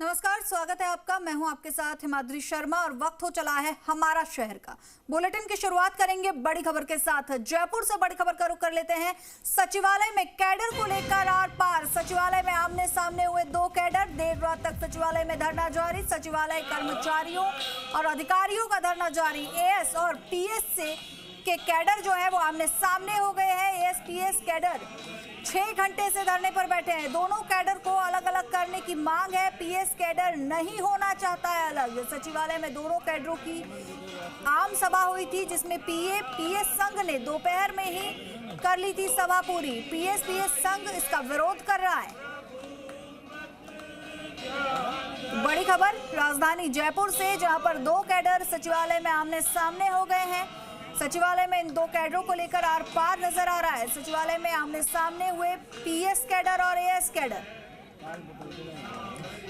नमस्कार, स्वागत है आपका। मैं हूं आपके साथ हिमाद्री शर्मा और वक्त हो चला है हमारा शहर का। बुलेटिन की शुरुआत करेंगे बड़ी खबर के साथ। जयपुर से बड़ी खबर का रुख कर लेते हैं। सचिवालय में कैडर को लेकर आर पार। सचिवालय में आमने सामने हुए दो कैडर। देर रात तक सचिवालय में धरना जारी। सचिवालय कर्मचारियों और अधिकारियों का धरना जारी। एएस और पीएस के कैडर जो है वो आमने सामने हो गए हैं। एएस पीएस कैडर 6 घंटे से धरने पर बैठे हैं। दोनों कैडर को अलग अलग करने की मांग है। पीएस कैडर नहीं होना चाहता है अलग। सचिवालय में दोनों कैडरों की आम सभा हुई थी, जिसमें पीएस संघ ने दोपहर में ही कर ली थी सभा पूरी। पीएस संघ इसका विरोध कर रहा है। बड़ी खबर राजधानी जयपुर से, जहां पर दो कैडर सचिवालय में आमने सामने हो गए हैं। सचिवालय में इन दो कैडरों को लेकर आर पार नजर आ रहा है। सचिवालय में आमने सामने हुए पीएस कैडर और एएस कैडर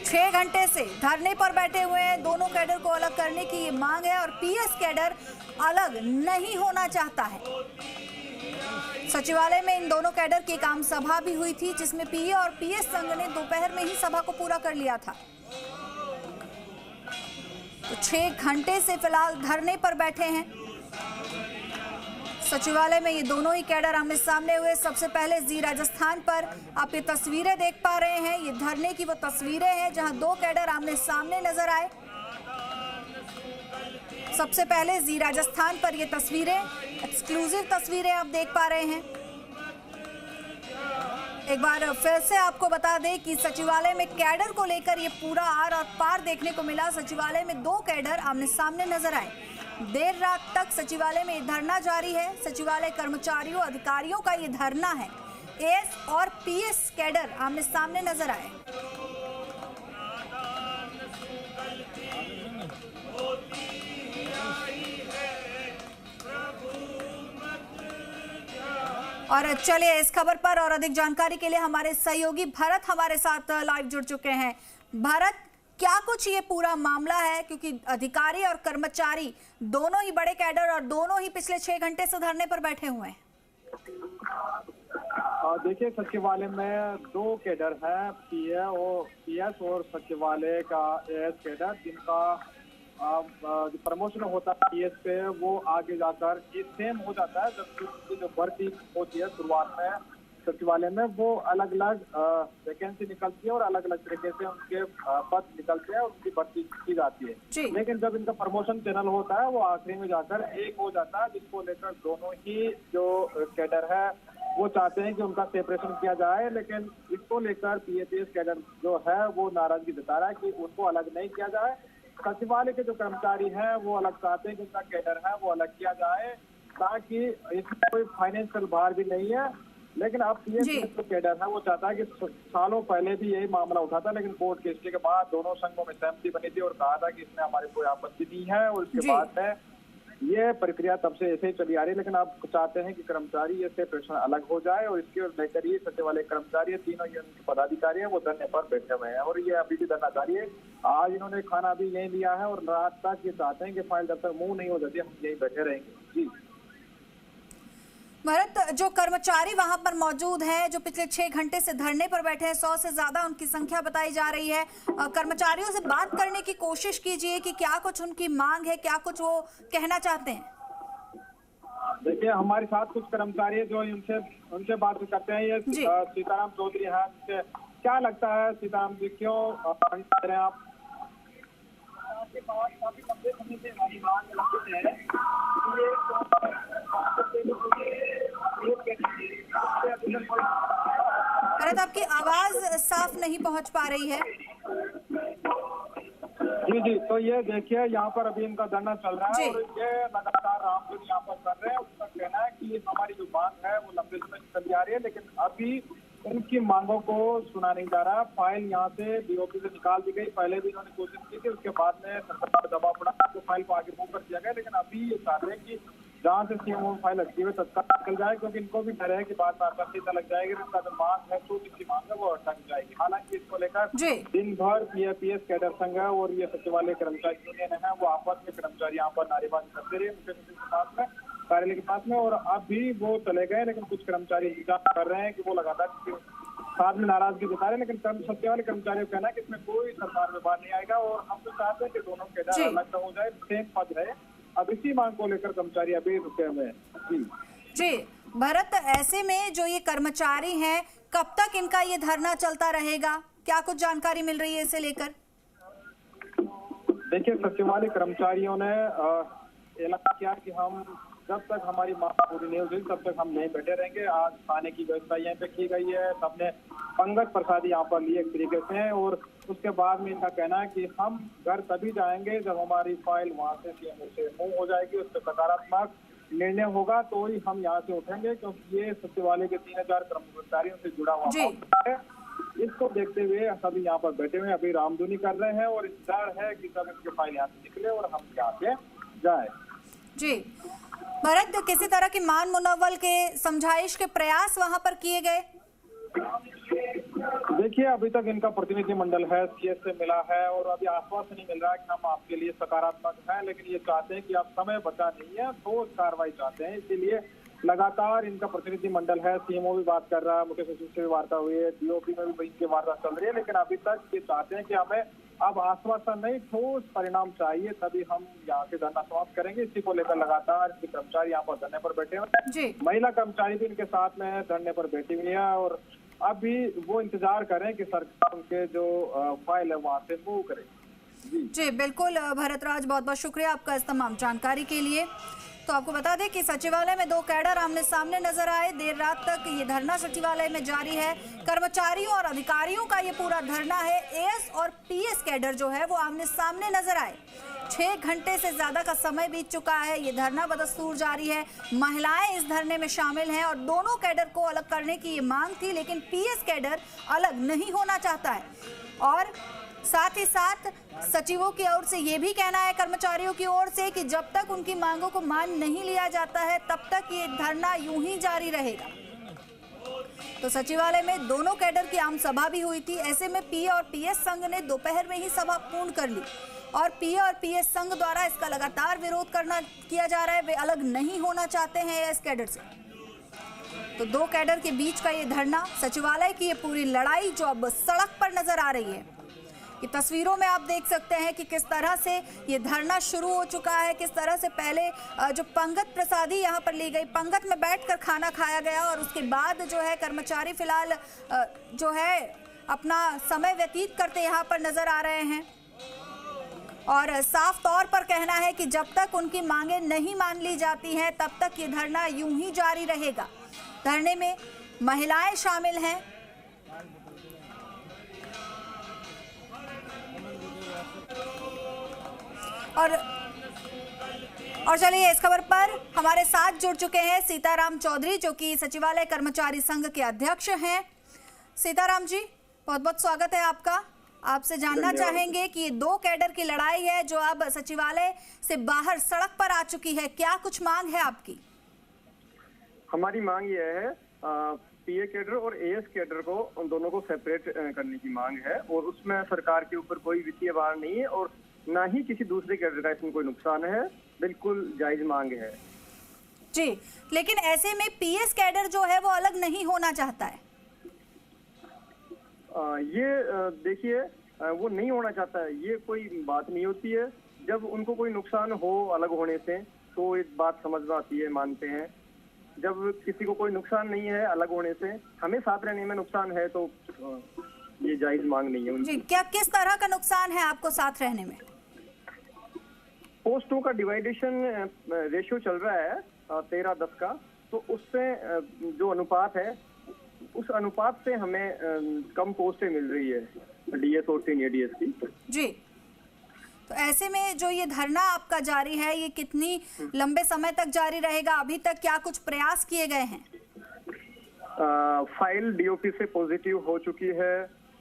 6 घंटे से धरने पर बैठे हुए हैं। दोनों कैडर को अलग करने की ये मांग है और पीएस कैडर अलग नहीं होना चाहता है। सचिवालय में इन दोनों कैडर की एक आम सभा भी हुई थी, जिसमें पीए और पीएस संघ ने दोपहर में ही सभा को पूरा कर लिया था। तो 6 घंटे से फिलहाल धरने पर बैठे हैं। सचिवालय में ये दोनों ही कैडर आमने सामने हुए। सबसे पहले जी राजस्थान पर आप ये तस्वीरें देख पा रहे हैं। ये धरने की वो तस्वीरें हैं जहां दो कैडर आमने सामने नजर आए। सबसे पहले जी राजस्थान पर ये तस्वीरें, एक्सक्लूसिव तस्वीरें आप देख पा रहे हैं। एक बार फिर से आपको बता दें कि सचिवालय में कैडर को लेकर ये पूरा आर और पार देखने को मिला। सचिवालय में दो कैडर आमने सामने नजर आए। देर रात तक सचिवालय में धरना जारी है। सचिवालय कर्मचारियों अधिकारियों का ये धरना है। एएस और पीएस कैडर आमने सामने नजर आए। और चलिए इस खबर पर और अधिक जानकारी के लिए हमारे सहयोगी भरत हमारे साथ लाइव जुड़ चुके हैं। भरत, क्या कुछ ये पूरा मामला है, क्योंकि अधिकारी और कर्मचारी दोनों ही बड़े कैडर और दोनों ही पिछले 6 घंटे से धरने पर बैठे हुए हैं। देखिए, सचिवालय में दो कैडर है, पीएस और सचिवालय का एएस कैडर, जिनका जो प्रमोशन होता है पीएस पे वो आगे जाकर ये सेम हो जाता है। जब जो भर्ती होती है शुरुआत में सचिवालय में, वो अलग अलग वैकेंसी निकलती है और अलग अलग तरीके से उनके पद निकलते हैं और उनकी भर्ती की जाती है। लेकिन जब इनका प्रमोशन चैनल होता है वो आखिरी में जाकर एक हो जाता है, जिसको लेकर दोनों ही जो कैडर है वो चाहते हैं कि उनका सेपरेशन किया जाए। लेकिन इसको लेकर पीएस कैडर जो है वो नाराजगी जता रहा है कि उनको अलग नहीं किया जाए। सचिवालय के जो कर्मचारी हैं वो अलग चाहते हैं कि उनका कैडर है वो अलग किया जाए, ताकि इसमें कोई फाइनेंशियल भार भी नहीं है। लेकिन अब पीएस जो कैडर है वो चाहता है कि सालों पहले भी यही मामला उठा था, लेकिन कोर्ट के स्टे के बाद दोनों संघों में सहमति बनी थी और कहा था कि इसमें हमारी कोई आपत्ति नहीं है। और इसके बाद में ये प्रक्रिया तब से ऐसे ही चली आ रही है। लेकिन आप चाहते हैं कि कर्मचारी ये सेपरेशन अलग हो जाए और इसके लेकर ही सचिवालय कर्मचारी तीनों ये उनके पदाधिकारी हैं वो धरने पर बैठे हुए हैं और ये अभी भी धरना जारी है। आज इन्होंने खाना भी यही लिया है और रात तक ये चाहते हैं कि फाइल जब तक मुंह नहीं हो जाती हम यही बैठे रहेंगे। जी भरत, जो कर्मचारी वहां पर मौजूद हैं, जो पिछले 6 घंटे से धरने पर बैठे हैं, 100 से ज्यादा उनकी संख्या बताई जा रही है। कर्मचारियों से बात करने की कोशिश कीजिए कि क्या कुछ उनकी मांग है, क्या कुछ वो कहना चाहते हैं। देखिए, हमारे साथ कुछ कर्मचारी जो उनसे बात करते हैं। ये सीताराम चौधरी है। क्या लगता है सीताराम जी, क्यों कह रहे हैं आप? काफी लंबे समय से हमारी मांग है। भरत, आपकी आवाज साफ नहीं पहुंच पा रही है। जी, तो ये देखिए यहाँ पर अभी इनका धरना चल रहा है और ये लगातार रामपुर यहाँ पर कर रहे हैं। उनका कहना है कि हमारी जो मांग है वो लंबे समय से चली आ रही है, लेकिन अभी उनकी मांगों को सुना नहीं जा रहा। फाइल यहाँ से डीओपी से निकाल दी गई। पहले भी इन्होंने कोशिश की थी, उसके बाद में सरकार पर दबाव पड़ा तो फाइल को आगे मूव कर दिया गया। लेकिन अभी ये चाहते हैं कि जहाँ से सीएमओ फाइल अटकी हुई तत्काल निकल जाए, क्योंकि इनको भी डर है कि बाद में आपत्तिता लग जाएगी। इनका जो मांग है छोटी सी मांग है वो अटक जाएगी। हालांकि इसको लेकर दिन भर पीएस कैडर संघ है और ये सचिवालय कर्मचारी यूनियन है वो आपस में कर्मचारी यहाँ पर नारेबाजी करते रहे मुख्य सचिव के साथ में, कार्यालय के पास में, और अब भी वो चले गए। लेकिन कुछ कर्मचारी इंतजार कर रहे हैं कि वो लगातार साथ में नाराजगी जता रहे हैं, लेकिन सच्चे वाले कर्मचारियों का कहना है कि इसमें कोई सरकार में बात नहीं आएगा और हम तो चाहते हैं कि दोनों केडर अलग हो जाए, सेम पद रहे। अब इसी मांग को लेकर कर्मचारी अभी रुके हुए हैं। जी भरत, ऐसे में जो ये कर्मचारी हैं, कब तक इनका ये धरना चलता रहेगा? क्या कुछ जानकारी मिल रही है इसे लेकर? देखिए, सचिवालय कर्मचारियों ने ऐलान किया कि हम जब तक हमारी मांग पूरी नहीं होगी तब तक हम नहीं बैठे रहेंगे। आज खाने की व्यवस्था यहाँ पे की गई है, सबने पंगत प्रसादी यहाँ पर लिए एक तरीके से, और उसके बाद में इनका कहना है कि हम घर तभी जाएंगे जब हमारी फाइल वहाँ से सीएमओ से मूव हो जाएगी, उस पर सकारात्मक निर्णय होगा तो ही हम यहाँ से उठेंगे, क्योंकि ये सचिवालय के 3000 कर्मचारियों से जुड़ा हुआ मामला है। इसको देखते हुए सभी यहाँ पर बैठे हुए अभी रामधुनी कर रहे हैं और इंतजार है कि कब इसके फाइल यहाँ से निकले और हम यहाँ से जाए। जी भरत, किसी तरह की मान मुनव्वल के समझाइश के प्रयास वहां पर किए गए? देखिए, अभी तक इनका प्रतिनिधिमंडल है, सीएस से मिला है और अभी आश्वासन नहीं मिल रहा है कि हम आपके लिए सकारात्मक हैं, लेकिन ये चाहते हैं कि आप समय बचा नहीं है, ठोस कार्रवाई चाहते हैं। इसीलिए लगातार इनका प्रतिनिधिमंडल है, सीएमओ भी बात कर रहा है, मुख्य सचिव से भी वार्ता हुई है, डीओपी में भी इनकी वार्ता चल रही है, लेकिन अभी तक ये चाहते हैं कि हमें अब आश्वासन नहीं, ठोस परिणाम चाहिए, तभी हम यहाँ से धरना समाप्त करेंगे। इसी को लेकर लगातार इनके कर्मचारी यहाँ पर धरने पर बैठे हुए हैं। महिला कर्मचारी भी इनके साथ में धरने पर बैठी हुई है और अभी वो इंतजार करें कि सरकार उनके जो फाइल है वहाँ से मूव करे। जी बिल्कुल भरतराज, बहुत बहुत शुक्रिया आपका इस तमाम जानकारी के लिए। तो आपको बता दें कि सचिवालय में 2 कैडर आमने सामने नजर आए। देर रात तक ये धरना सचिवालय में जारी है। कर्मचारियों और अधिकारियों का ये पूरा धरना है। एएस और पीएस कैडर जो है वो आमने सामने नजर आए। 6 घंटे से ज्यादा का समय बीत चुका है। ये धरना बदस्तूर जारी है। महिलाएं इस धरने में शामिल हैं और दोनों कैडर को अलग करने की ये मांग थी, लेकिन पीएस कैडर अलग नहीं होना चाहता है। और साथ ही साथ सचिवों की ओर से ये भी कहना है कर्मचारियों की ओर से कि जब तक उनकी मांगों को मान नहीं लिया जाता है तब तक ये धरना यूं ही जारी रहेगा। तो सचिवालय में दोनों कैडर की आम सभा भी हुई थी। ऐसे में पीए और पीएस संघ ने दोपहर में ही सभा पूर्ण कर ली और पीए और पीएस संघ द्वारा इसका लगातार विरोध किया जा रहा है। वे अलग नहीं होना चाहते हैं इस कैडर से। तो 2 कैडर के बीच का ये धरना, सचिवालय की ये पूरी लड़ाई जो अब सड़क पर नजर आ रही है, कि तस्वीरों में आप देख सकते हैं कि किस तरह से ये धरना शुरू हो चुका है। किस तरह से पहले जो पंगत प्रसादी यहाँ पर ली गई, पंगत में बैठकर खाना खाया गया और उसके बाद जो है कर्मचारी फिलहाल जो है अपना समय व्यतीत करते यहाँ पर नजर आ रहे हैं। और साफ तौर पर कहना है कि जब तक उनकी मांगे नहीं मान ली जाती हैं तब तक ये धरना यूं ही जारी रहेगा। धरने में महिलाएं शामिल हैं। और चलिए इस खबर पर हमारे साथ जुड़ चुके हैं सीताराम चौधरी, जो कि सचिवालय कर्मचारी संघ के अध्यक्ष हैं। सीताराम जी, बहुत बहुत स्वागत है आपका। आपसे जानना चाहेंगे कि ये 2 कैडर की लड़ाई है जो अब सचिवालय से बाहर सड़क पर आ चुकी है, क्या कुछ मांग है आपकी? हमारी मांग ये है, पीए कैडर और एएस कैडर को उन दोनों को सेपरेट करने की मांग है और उसमें सरकार के ऊपर कोई वित्तीय भार नहीं है और ना ही किसी दूसरे कैडर का इसमें कोई नुकसान है। बिल्कुल जायज मांग है जी। लेकिन ऐसे में पीएस कैडर जो है वो अलग नहीं होना चाहता है। ये देखिए, वो नहीं होना चाहता है, ये कोई बात नहीं होती है। जब उनको कोई नुकसान हो अलग होने से तो एक बात समझ में आती है, मानते हैं। जब किसी को कोई नुकसान नहीं है अलग होने से, हमें साथ रहने में नुकसान है, तो ये जायज मांग नहीं है उनकी। जी, क्या किस तरह का नुकसान है आपको साथ रहने में? पोस्टों का डिवाइडेशन रेशियो चल रहा है 13-10 का, तो उससे जो अनुपात है उस अनुपात से हमें कम पोस्टें मिल रही है डीएस और सीनियर डीएस की। जी, तो ऐसे में जो ये धरना आपका जारी है, ये कितनी लंबे समय तक जारी रहेगा? अभी तक क्या कुछ प्रयास किए गए हैं? फाइल डीओपी से पॉजिटिव हो चुकी है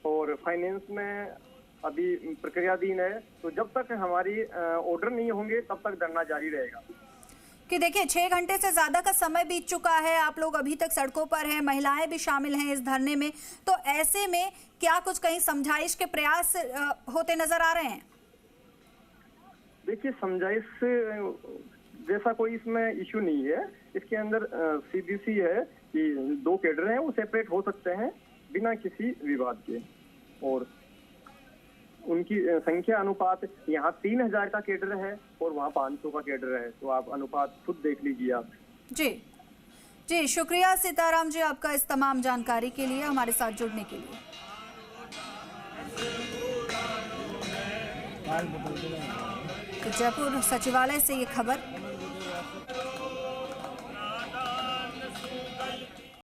और फाइनेंस में अभी प्रक्रियाधीन है, तो जब तक हमारी ऑर्डर नहीं होंगे तब तक धरना जारी रहेगा। कि देखिए 6 घंटे से ज्यादा का समय बीत चुका है, आप लोग अभी तक सड़कों पर हैं, महिलाएं भी शामिल हैं इस धरने में, तो ऐसे में क्या कुछ कहीं समझाइश के प्रयास होते नजर आ रहे हैं? देखिए, समझाइश जैसा कोई इसमें इश्यू नहीं है। इसके अंदर सीधी सी है कि 2 कैडर हैं, वो सेपरेट हो सकते हैं। बिना किसी विवाद के। और उनकी संख्या अनुपात यहाँ 3000 का कैडर है और वहाँ 500 का कैडर है, तो आप अनुपात खुद देख लीजिए आप। जी जी, शुक्रिया सीताराम जी आपका इस तमाम जानकारी के लिए, हमारे साथ जुड़ने के लिए। तो जयपुर सचिवालय से ये खबर।